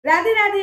राधे राधे,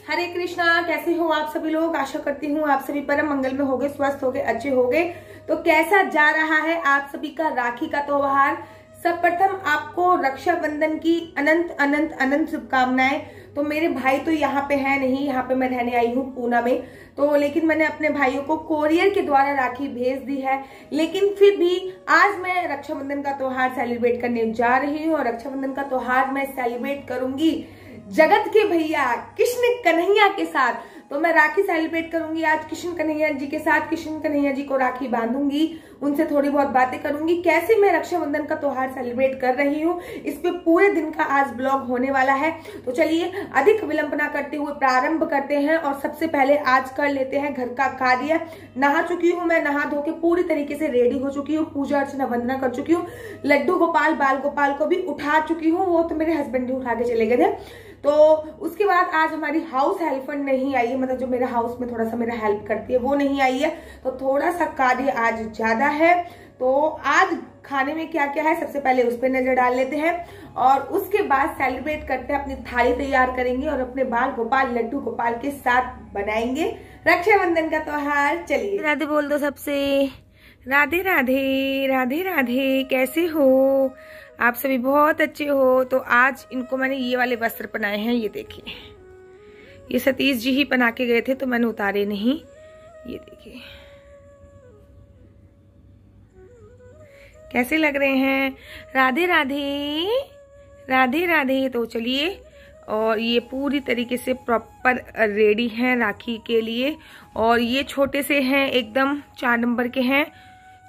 हरे कृष्णा। कैसे हो आप सभी लोग? आशा करती हूँ आप सभी परम मंगल में होगे, स्वस्थ होगे, अच्छे होगे। तो कैसा जा रहा है आप सभी का राखी का त्योहार? सर्वप्रथम आपको रक्षाबंधन की अनंत अनंत अनंत शुभकामनाएं। तो मेरे भाई तो यहाँ पे है नहीं, यहाँ पे मैं रहने आई हूँ पूना में। तो लेकिन मैंने अपने भाइयों को कोरियर के द्वारा राखी भेज दी है। लेकिन फिर भी आज मैं रक्षाबंधन का त्योहार सेलिब्रेट करने जा रही हूँ और रक्षाबंधन का त्योहार मैं सेलिब्रेट करूंगी जगत के भैया कृष्ण कन्हैया के साथ। तो मैं राखी सेलिब्रेट करूंगी आज कृष्ण कन्हैया जी के साथ। कृष्ण कन्हैया जी को राखी बांधूंगी, उनसे थोड़ी बहुत बातें करूंगी कैसे मैं रक्षाबंधन का त्योहार सेलिब्रेट कर रही हूँ। इस पे पूरे दिन का आज ब्लॉग होने वाला है। तो चलिए अधिक विलंब ना करते हुए प्रारंभ करते हैं और सबसे पहले आज कर लेते हैं घर का कार्य। नहा चुकी हूँ मैं, नहा धो के पूरी तरीके से रेडी हो चुकी हूँ, पूजा अर्चना वंदना कर चुकी हूँ। लड्डू गोपाल बाल गोपाल को भी उठा चुकी हूँ, वो तो मेरे हस्बैंड ही उठा के चले गए थे। तो उसके बाद आज हमारी हाउस हेल्पर नहीं आई है, मतलब जो मेरे हाउस में थोड़ा सा मेरा हेल्प करती है वो नहीं आई है। तो थोड़ा सा कार्य आज ज्यादा है। तो आज खाने में क्या क्या है सबसे पहले उस पर नजर डाल लेते हैं और उसके बाद सेलिब्रेट करते हैं, अपनी थाली तैयार करेंगे और अपने बाल गोपाल लड्डू गोपाल के साथ बनाएंगे रक्षाबंधन का त्योहार। चलिए राधे बोल दो सबसे। राधे राधे, राधे राधे। कैसे हो आप सभी? बहुत अच्छे हो। तो आज इनको मैंने ये वाले वस्त्र पहनाए हैं, ये देखिए। ये सतीश जी ही पहना के गए थे तो मैंने उतारे नहीं। ये देखिए कैसे लग रहे हैं। राधे राधे, राधे राधे। तो चलिए, और ये पूरी तरीके से प्रॉपर रेडी हैं राखी के लिए। और ये छोटे से हैं, एकदम 4 नंबर के हैं।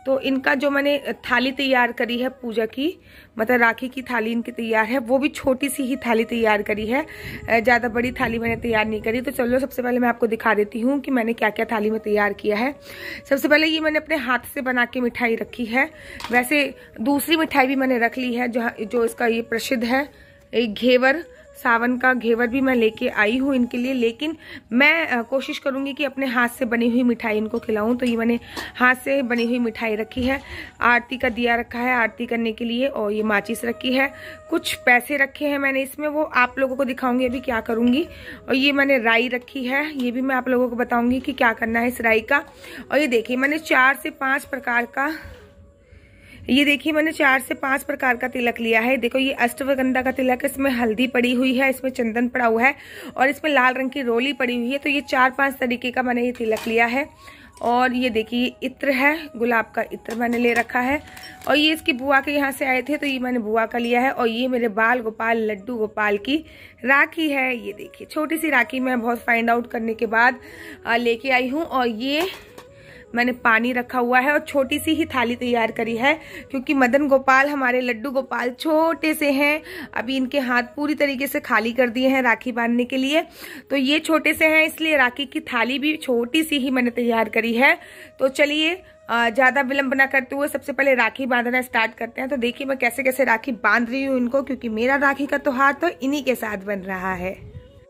तो इनका जो मैंने थाली तैयार करी है पूजा की, मतलब राखी की थाली इनकी तैयार है, वो भी छोटी सी ही थाली तैयार करी है, ज्यादा बड़ी थाली मैंने तैयार नहीं करी। तो चलो सबसे पहले मैं आपको दिखा देती हूँ कि मैंने क्या क्या थाली में तैयार किया है। सबसे पहले ये मैंने अपने हाथ से बना के मिठाई रखी है। वैसे दूसरी मिठाई भी मैंने रख ली है, जो इसका ये प्रसिद्ध है, एक घेवर, सावन का घेवर भी मैं लेके आई हूँ इनके लिए। लेकिन मैं कोशिश करूंगी कि अपने हाथ से बनी हुई मिठाई इनको खिलाऊं। तो ये मैंने हाथ से बनी हुई मिठाई रखी है। आरती का दिया रखा है आरती करने के लिए, और ये माचिस रखी है। कुछ पैसे रखे हैं मैंने इसमें, वो आप लोगों को दिखाऊंगी अभी क्या करूंगी। और ये मैंने राई रखी है, ये भी मैं आप लोगों को बताऊंगी कि क्या करना है इस राई का। और ये देखिए मैंने 4 से 5 प्रकार का, ये देखिए मैंने 4 से 5 प्रकार का तिलक लिया है। देखो ये अष्टगंधा का तिलक है, इसमें हल्दी पड़ी हुई है, इसमें चंदन पड़ा हुआ है और इसमें लाल रंग की रोली पड़ी हुई है। तो ये 4-5 तरीके का मैंने ये तिलक लिया है। और ये देखिए इत्र है, गुलाब का इत्र मैंने ले रखा है। और ये इसकी बुआ के यहाँ से आए थे तो ये मैंने बुआ का लिया है। और ये मेरे बाल गोपाल लड्डू गोपाल की राखी है। ये देखिए छोटी सी राखी मैं बहुत फाइंड आउट करने के बाद लेके आई हूँ। और ये मैंने पानी रखा हुआ है और छोटी सी ही थाली तैयार करी है, क्योंकि मदन गोपाल हमारे लड्डू गोपाल छोटे से हैं। अभी इनके हाथ पूरी तरीके से खाली कर दिए हैं राखी बांधने के लिए। तो ये छोटे से हैं, इसलिए राखी की थाली भी छोटी सी ही मैंने तैयार करी है। तो चलिए ज्यादा विलंब न करते हुए सबसे पहले राखी बांधना स्टार्ट करते हैं। तो देखिए मैं कैसे कैसे राखी बांध रही हूँ इनको, क्योंकि मेरा राखी का त्योहार तो इन्हीं के साथ बन रहा है।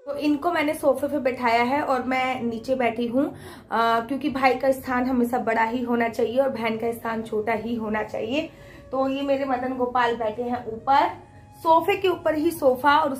तो इनको मैंने सोफे पे बैठाया है और मैं नीचे बैठी हूँ, क्योंकि भाई का स्थान हमेशा बड़ा ही होना चाहिए और बहन का स्थान छोटा ही होना चाहिए। तो ये मेरे मदन गोपाल बैठे हैं ऊपर, सोफे के ऊपर ही सोफा, और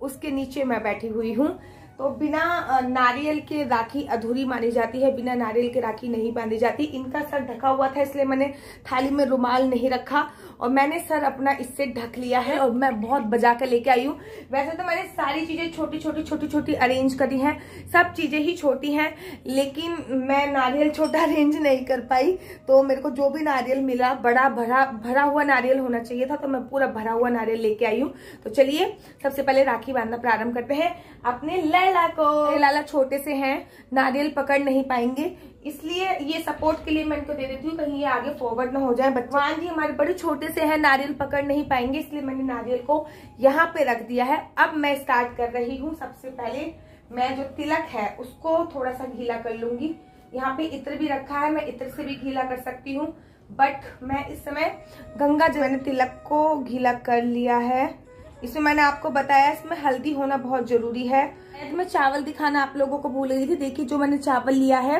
उसके नीचे मैं बैठी हुई हूँ। तो बिना नारियल के राखी अधूरी मानी जाती है, बिना नारियल के राखी नहीं बांधी जाती। इनका सर ढका हुआ था इसलिए मैंने थाली में रुमाल नहीं रखा और मैंने सर अपना इससे ढक लिया है और मैं बहुत बजा कर लेके आई हूँ। वैसे तो मैंने सारी चीजें छोटी छोटी अरेंज करी हैं, सब चीजें ही छोटी हैं, लेकिन मैं नारियल छोटा अरेंज नहीं कर पाई। तो मेरे को जो भी नारियल मिला बड़ा भरा हुआ नारियल होना चाहिए था, तो मैं पूरा भरा हुआ नारियल लेके आई हूँ। तो चलिए सबसे पहले राखी बांधना प्रारंभ करते हैं अपने लैला को। लाला छोटे से हैं, नारियल पकड़ नहीं पाएंगे, इसलिए ये सपोर्ट के लिए मैं इनको दे देती हूँ, कहीं ये आगे फॉरवर्ड ना हो जाए। भगवान जी हमारे बड़े छोटे से हैं, नारियल पकड़ नहीं पाएंगे, इसलिए मैंने नारियल को यहाँ पे रख दिया है। अब मैं स्टार्ट कर रही हूँ। सबसे पहले मैं जो तिलक है उसको थोड़ा सा गीला कर लूंगी। यहाँ पे इत्र भी रखा है, मैं इत्र से भी गीला कर सकती हूँ, बट मैं इस समय गंगा जल, मैंने तिलक को गीला कर लिया है। इसमें मैंने आपको बताया इसमें हल्दी होना बहुत जरूरी है। मैं चावल दिखाना आप लोगों को भूल गई थी। देखिए जो मैंने चावल लिया है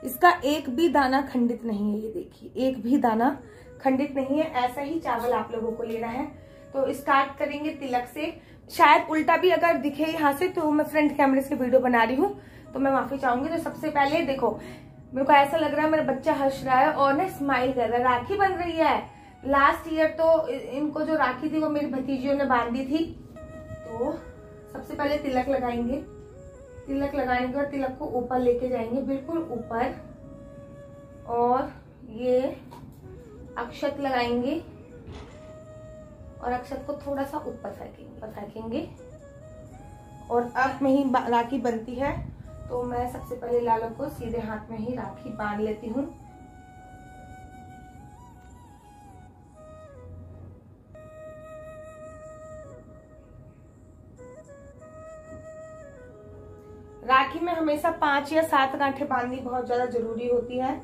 इसका एक भी दाना खंडित नहीं है, ये देखिए एक भी दाना खंडित नहीं है, ऐसा ही चावल आप लोगों को लेना है। तो स्टार्ट करेंगे तिलक से। शायद उल्टा भी अगर दिखे यहाँ से तो मैं फ्रंट कैमरे से वीडियो बना रही हूँ, तो मैं माफी चाहूंगी। तो सबसे पहले देखो, मेरे को ऐसा लग रहा है मेरा बच्चा हंस रहा है और ना स्माइल कर रहा है, राखी बन रही है। लास्ट ईयर तो इनको जो राखी थी वो मेरी भतीजियों ने बांधी थी। तो सबसे पहले तिलक लगाएंगे, तिलक लगाने के बाद तिलक को ऊपर लेके जाएंगे, बिल्कुल ऊपर, और ये अक्षत लगाएंगे और अक्षत को थोड़ा सा ऊपर फेंकेंगे। और अब में ही राखी बनती है, तो मैं सबसे पहले लाला को सीधे हाथ में ही राखी बांध लेती हूँ। राखी में हमेशा 5 या 7 गांठें बांधनी बहुत ज्यादा जरूरी होती है,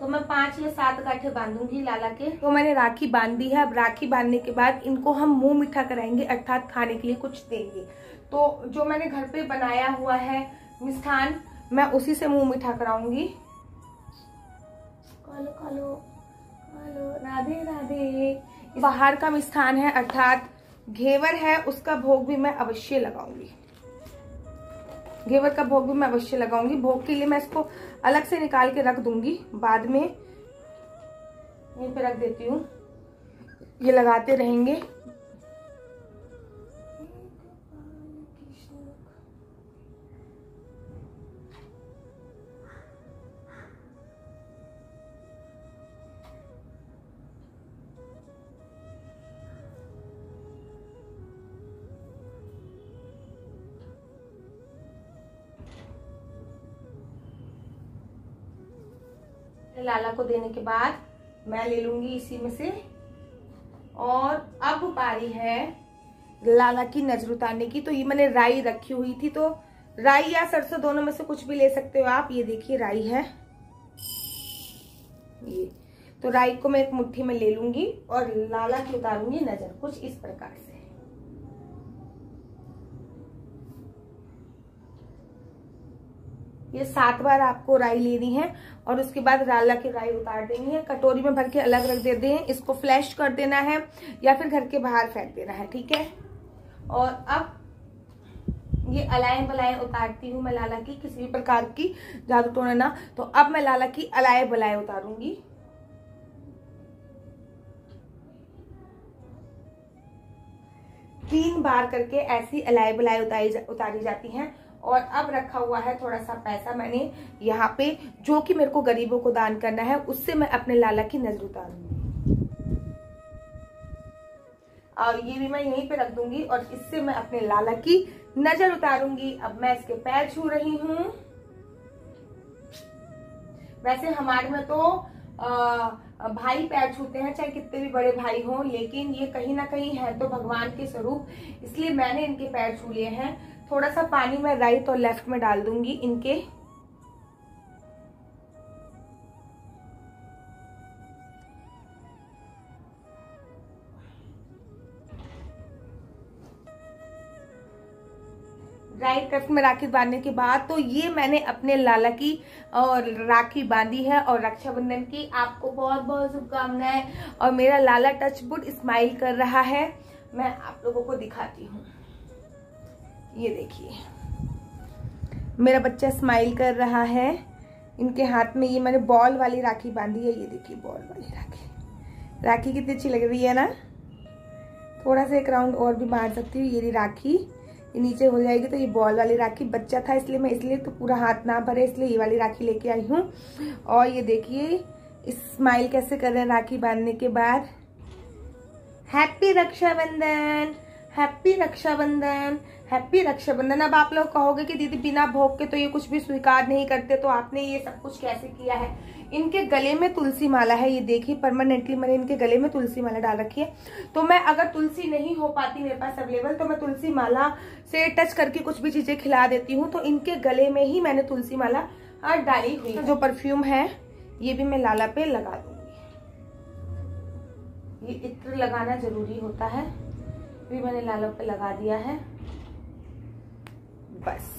तो मैं 5 या 7 गांठें बांधूंगी लाला के। तो मैंने राखी बांध दी है। अब राखी बांधने के बाद इनको हम मुंह मीठा कराएंगे, अर्थात खाने के लिए कुछ देंगे। तो जो मैंने घर पे बनाया हुआ है मिष्ठान, मैं उसी से मुंह मीठा कराऊंगी। कालो कालो कालो, राधे राधे। बाहर का मिष्ठान है, अर्थात घेवर है, उसका भोग भी मैं अवश्य लगाऊंगी। घेवर का भोग भी मैं अवश्य लगाऊंगी। भोग के लिए मैं इसको अलग से निकाल के रख दूंगी, बाद में यहीं पे रख देती हूँ, ये लगाते रहेंगे। लाला को देने के बाद मैं ले लूंगी इसी में से। और अब बारी है लाला की नजर उतारने की। तो ये मैंने राई रखी हुई थी, तो राई या सरसों दोनों में से कुछ भी ले सकते हो आप। ये देखिए राई है ये, तो राई को मैं एक मुट्ठी में ले लूंगी और लाला की उतारूंगी नजर, कुछ इस प्रकार से। ये 7 बार आपको राई लेनी है और उसके बाद लाला की राई उतार देनी है। कटोरी में भर के अलग रख देते हैं, इसको फ्लैश कर देना है या फिर घर के बाहर फेंक देना है, ठीक है। और अब ये अलाए बलाए उतारती हूँ मैं लाला की, किसी भी प्रकार की जादू टोना ना। तो अब मैं लाला की अलाए बलाए उतारूंगी। तीन बार करके ऐसी अलाए बलाए उतारी जाती हैं। और अब रखा हुआ है थोड़ा सा पैसा मैंने यहाँ पे, जो कि मेरे को गरीबों को दान करना है, उससे मैं अपने लाला की नजर उतारूंगी। और ये भी मैं यहीं पे रख दूंगी और इससे मैं अपने लाला की नजर उतारूंगी। अब मैं इसके पैर छू रही हूँ। वैसे हमारे में तो भाई पैर छूते हैं, चाहे कितने भी बड़े भाई हों, लेकिन ये कहीं ना कहीं है तो भगवान के स्वरूप, इसलिए मैंने इनके पैर छू लिए हैं। थोड़ा सा पानी मैं राइट और लेफ्ट में डाल दूंगी इनके। राइट लेफ्ट में राखी बांधने के बाद तो ये मैंने अपने लाला की और राखी बांधी है। और रक्षाबंधन की आपको बहुत बहुत शुभकामनाएं। और मेरा लाला टचवुड स्माइल कर रहा है, मैं आप लोगों को दिखाती हूँ। ये देखिए मेरा बच्चा स्माइल कर रहा है। इनके हाथ में ये मैंने बॉल वाली राखी बांधी है। ये देखिए बॉल वाली राखी, राखी कितनी अच्छी लग रही है ना। थोड़ा सा एक राउंड और भी बांध सकती हूँ। ये राखी ये नीचे हो जाएगी। तो ये बॉल वाली राखी, बच्चा था इसलिए मैं, इसलिए तो पूरा हाथ ना भरे इसलिए ये वाली राखी लेके आई हूँ। और ये देखिए स्माइल कैसे कर रहे हैं राखी बांधने के बाद। Happy Rakshabandhan, happy Rakshabandhan, happy Rakshabandhan. अब आप लोग कहोगे कि दीदी बिना भोग के तो ये कुछ भी स्वीकार नहीं करते, तो आपने ये सब कुछ कैसे किया है। इनके गले में तुलसी माला है, ये देखिए परमानेंटली मैंने इनके गले में तुलसी माला डाल रखी है। तो मैं अगर तुलसी नहीं हो पाती मेरे पास अवेलेबल, तो मैं तुलसी माला से टच करके कुछ भी चीजें खिला देती हूँ। तो इनके गले में ही मैंने तुलसी माला डाली हुई है। जो परफ्यूम है ये भी मैं लाला पे लगा दूंगी। ये इत्र लगाना जरूरी होता है, भी मैंने लाला पे लगा दिया है बस।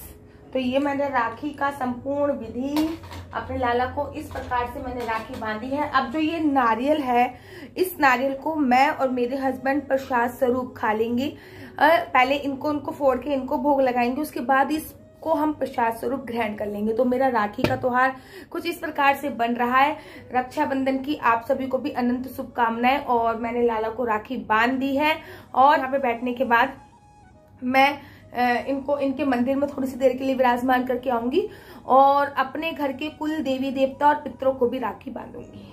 तो ये मैंने राखी का संपूर्ण विधि अपने लाला को इस प्रकार से मैंने राखी बांधी है। अब जो ये नारियल है, इस नारियल को मैं और मेरे हस्बैंड प्रसाद स्वरूप खा लेंगे। पहले उनको फोड़ के इनको भोग लगाएंगे, उसके बाद इसको हम प्रसाद स्वरूप ग्रहण कर लेंगे। तो मेरा राखी का त्योहार कुछ इस प्रकार से बन रहा है। रक्षाबंधन की आप सभी को भी अनंत शुभकामनाएं। और मैंने लाला को राखी बांध दी है और यहाँ पे बैठने के बाद मैं इनको इनके मंदिर में थोड़ी सी देर के लिए विराजमान करके आऊंगी और अपने घर के कुल देवी देवता और पितरों को भी राखी बांधूंगी।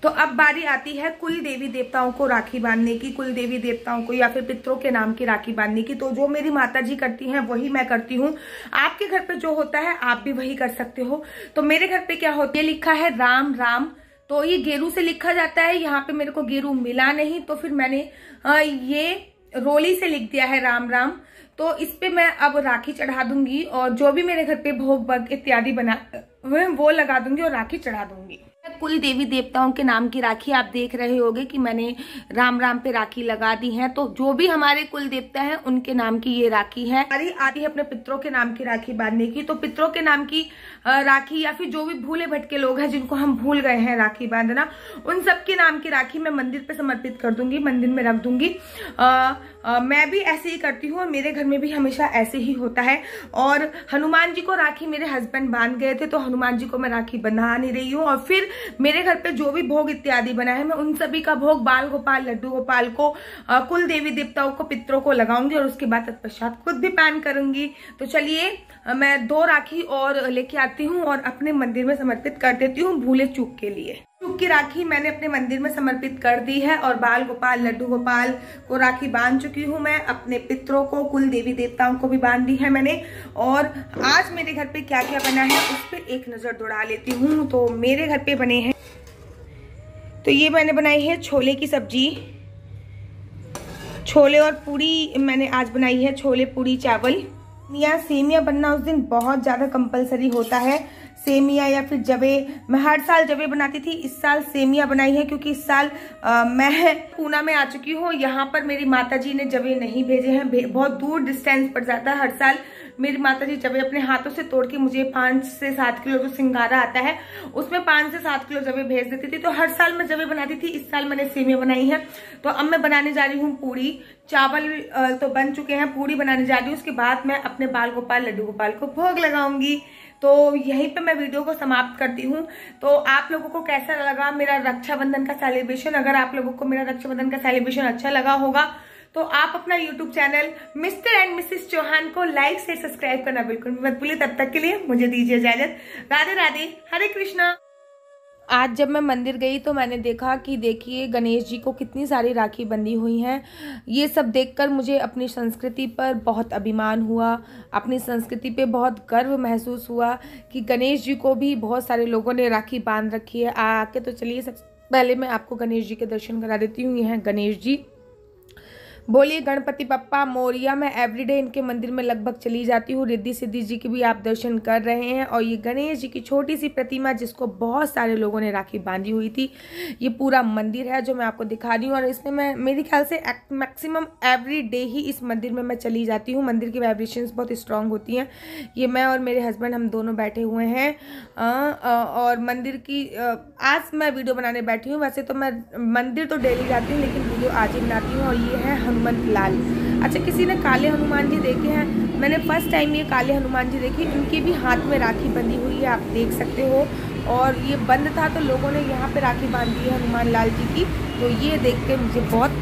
तो अब बारी आती है कुल देवी देवताओं को राखी बांधने की, कुल देवी देवताओं को या फिर पितरों के नाम की राखी बांधने की। तो जो मेरी माता जी करती हैं वही मैं करती हूँ। आपके घर पे जो होता है आप भी वही कर सकते हो। तो मेरे घर पे क्या होता है, लिखा है राम राम, तो ये गेरू से लिखा जाता है। यहाँ पे मेरे को गेरू मिला नहीं, तो फिर मैंने ये रोली से लिख दिया है राम राम। तो इस पे मैं अब राखी चढ़ा दूंगी और जो भी मेरे घर पे भोग भग इत्यादि बना वो लगा दूंगी और राखी चढ़ा दूंगी। कुल देवी देवताओं के नाम की राखी आप देख रहे होंगे कि मैंने राम राम पे राखी लगा दी है। तो जो भी हमारे कुल देवता हैं उनके नाम की ये राखी है। आती है अपने पितरों के नाम की राखी बांधने की। तो पितरों के नाम की राखी या फिर जो भी भूले भटके लोग हैं जिनको हम भूल गए हैं राखी बांधना, उन सबके नाम की राखी मैं मंदिर पे समर्पित कर दूंगी, मंदिर में रख दूंगी। मैं भी ऐसे ही करती हूँ और मेरे घर में भी हमेशा ऐसे ही होता है। और हनुमान जी को राखी मेरे हस्बैंड बांध गए थे, तो हनुमान जी को मैं राखी बंधा नहीं रही हूँ। और फिर मेरे घर पे जो भी भोग इत्यादि बना है मैं उन सभी का भोग बाल गोपाल लड्डू गोपाल को कुल देवी देवताओं को पितरों को लगाऊंगी और उसके बाद तत्पश्चात खुद भी पान करूंगी। तो चलिए मैं 2 राखी और लेके आती हूँ और अपने मंदिर में समर्पित कर देती हूँ भूले चूक के लिए। चूक की राखी मैंने अपने मंदिर में समर्पित कर दी है और बाल गोपाल लड्डू गोपाल को राखी बांध चुकी हूँ मैं। अपने पितरों को कुल देवी देवताओं को भी बांध दी है मैंने। और आज मेरे घर पे क्या क्या बना है उस पर एक नजर दौड़ा लेती हूँ। तो मेरे घर पे बने हैं, तो ये मैंने बनाई है छोले की सब्जी, छोले और पूरी मैंने आज बनाई है, छोले पूरी चावल। सेमिया बनना उस दिन बहुत ज्यादा कंपलसरी होता है। सेमिया या फिर जवे, मैं हर साल जवे बनाती थी, इस साल सेमिया बनाई है क्योंकि इस साल मैं पूना में आ चुकी हूँ। यहाँ पर मेरी माताजी ने जवे नहीं भेजे हैं, बहुत दूर डिस्टेंस पड़ जाता है। हर साल मेरी माताजी जवे अपने हाथों से तोड़ के मुझे 5 से 7 किलो जो सिंगारा आता है उसमें 5 से 7 किलो जवे भेज देती थी। तो हर साल मैं जवे बनाती थी, इस साल मैंने सेमिया बनाई है। तो अब मैं बनाने जा रही हूँ पूरी। चावल तो बन चुके हैं, पूरी बनाने जा रही हूँ। उसके बाद मैं अपने बाल गोपाल लड्डू गोपाल को भोग लगाऊंगी। तो यहीं पे मैं वीडियो को समाप्त करती हूँ। तो आप लोगों को कैसा लगा मेरा रक्षाबंधन का सेलिब्रेशन? अगर आप लोगों को मेरा रक्षाबंधन का सेलिब्रेशन अच्छा लगा होगा तो आप अपना YouTube channel Mr and Mrs Chauhan को लाइक से सब्सक्राइब करना बिल्कुल मत भूलिए। तब तक के लिए मुझे दीजिए इजाजत। राधे राधे, हरे कृष्णा। आज जब मैं मंदिर गई तो मैंने देखा कि देखिए गणेश जी को कितनी सारी राखी बंधी हुई हैं। ये सब देखकर मुझे अपनी संस्कृति पर बहुत अभिमान हुआ, अपनी संस्कृति पे बहुत गर्व महसूस हुआ कि गणेश जी को भी बहुत सारे लोगों ने राखी बांध रखी है आके। तो चलिए सबसे पहले मैं आपको गणेश जी के दर्शन करा देती हूँ। ये हैं गणेश जी। बोलिए गणपति बप्पा मोरिया। मैं एवरीडे इनके मंदिर में लगभग चली जाती हूँ। रिद्धि सिद्धि जी की भी आप दर्शन कर रहे हैं। और ये गणेश जी की छोटी सी प्रतिमा जिसको बहुत सारे लोगों ने राखी बांधी हुई थी, ये पूरा मंदिर है जो मैं आपको दिखा रही हूँ। और इसमें मैं मेरे ख्याल से मैक्सिमम एवरीडे ही इस मंदिर में मैं चली जाती हूँ। मंदिर की वाइब्रेशंस बहुत स्ट्रांग होती हैं। ये मैं और मेरे हस्बैंड हम दोनों बैठे हुए हैं और मंदिर की आज मैं वीडियो बनाने बैठी हूँ। वैसे तो मैं मंदिर तो डेली जाती हूँ लेकिन वीडियो आज ही बनाती हूँ। और ये है हनुमान लाल। अच्छा, किसी ने काले हनुमान जी देखे हैं? मैंने फर्स्ट टाइम ये काले हनुमान जी देखी। इनके भी हाथ में राखी बंधी हुई है, आप देख सकते हो। और ये बंद था तो लोगों ने यहाँ पे राखी बांध दी है हनुमान लाल जी की। तो ये देख के मुझे बहुत